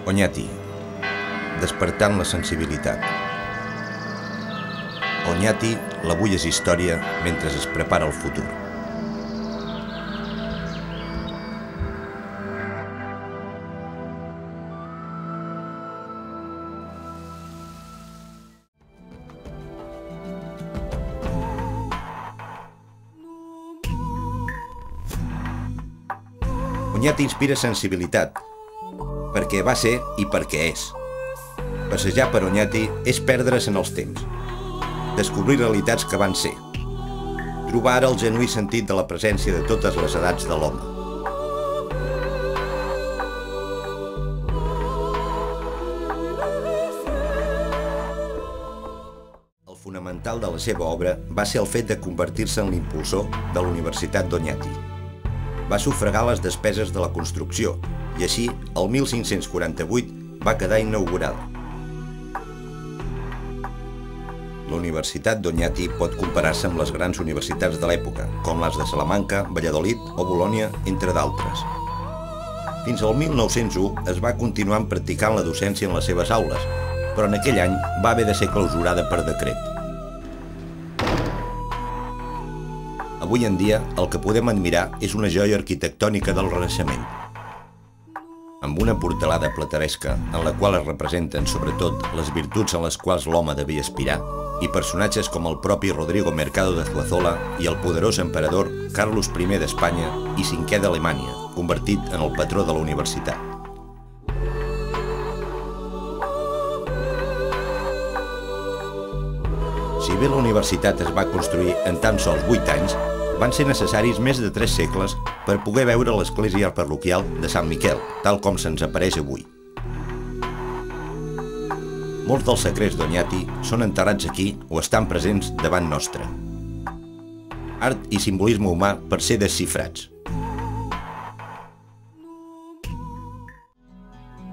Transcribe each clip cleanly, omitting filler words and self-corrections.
Oñati, despertant la sensibilitat. Oñati, l'avui és història mentre es prepara el futur. Oñati inspira sensibilitat, perquè va ser i perquè és. Passejar per Oñati és perdre's en els temps, descobrir realitats que van ser, trobar ara el genuí sentit de la presència de totes les edats de l'home. El fonamental de la seva obra va ser el fet de convertir-se en l'impulsor de la Universitat d'Oñati. Va sufragar les despeses de la construcció i així, el 1548, va quedar inaugurada. La Universitat d'Oñati pot comparar-se amb les grans universitats de l'època, com les de Salamanca, Valladolid o Bolònia, entre d'altres. Fins al 1901 es va continuar practicant la docència en les seves aules, però en aquell any va haver de ser clausurada per decret. Avui en dia, el que podem admirar és una joia arquitectònica del Renaixement, amb una portalada plateresca en la qual es representen sobretot les virtuts en les quals l'home devia aspirar, i personatges com el propi Rodrigo Mercado de Zuazola i el poderós emperador Carlos I d'Espanya i V d'Alemanya, convertit en el patró de la universitat. Si bé la universitat es va construir en tan sols 8 anys, van ser necessaris més de 3 segles per poder veure l'església parroquial de Sant Miquel, tal com se'ns apareix avui. Molts dels secrets d'Oñati són enterrats aquí o estan presents davant nostre. Art i simbolisme humà per ser desxifrats.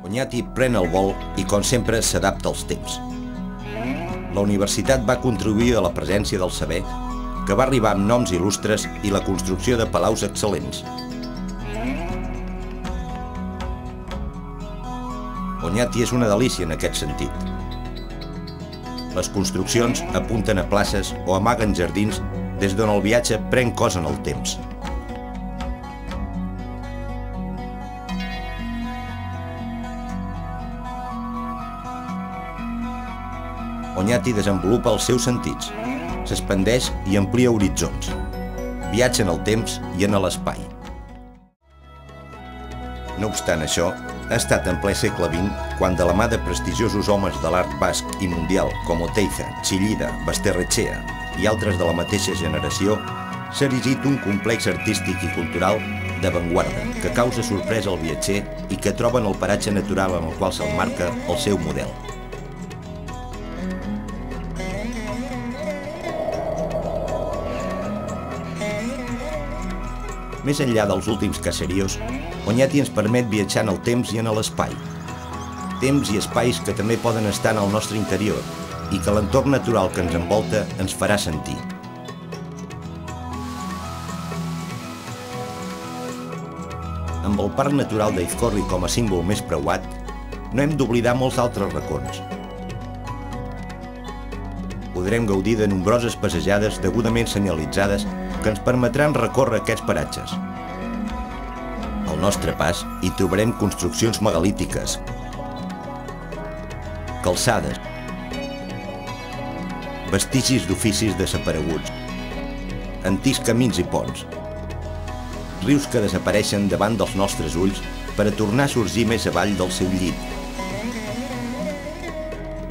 Oñati pren el vol i, com sempre, s'adapta als temps. La universitat va contribuir a la presència del saber, que va arribar amb noms il·lustres i la construcció de palaus excel·lents. Oñati és una delícia en aquest sentit. Les construccions apunten a places o amaguen jardins des d'on el viatge pren cos en el temps. Oñati desenvolupa els seus sentits, s'expandeix i amplia horitzons, viatja en el temps i en l'espai. No obstant això, ha estat en ple segle XX quan, de la mà de prestigiosos homes de l'art basc i mundial com Oteiza, Chillida, Basterrechea i altres de la mateixa generació, s'ha erigit un complex artístic i cultural d'avantguarda que causa sorpresa al viatger i que troba en el paratge natural en el qual s'emmarca el seu model. Més enllà dels últims caseríos, Oñati ens permet viatjar en el temps i en l'espai. Temps i espais que també poden estar en el nostre interior i que l'entorn natural que ens envolta ens farà sentir. Amb el Parc Natural d'Aizkorri com a símbol més preuat, no hem d'oblidar molts altres racons. Podrem gaudir de nombroses passejades degudament senyalitzades que ens permetran recórrer aquests paratges. Al nostre pas hi trobarem construccions megalítiques, calçades, vestigis d'oficis desapareguts, antics camins i ponts, rius que desapareixen davant dels nostres ulls per a tornar a sorgir més avall del seu llit,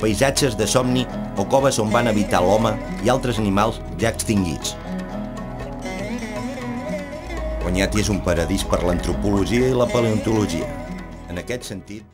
paisatges de somni o coves on van habitar l'home i altres animals ja extingits. Oñati és un paradís per l'antropologia i la paleontologia. En aquest sentit,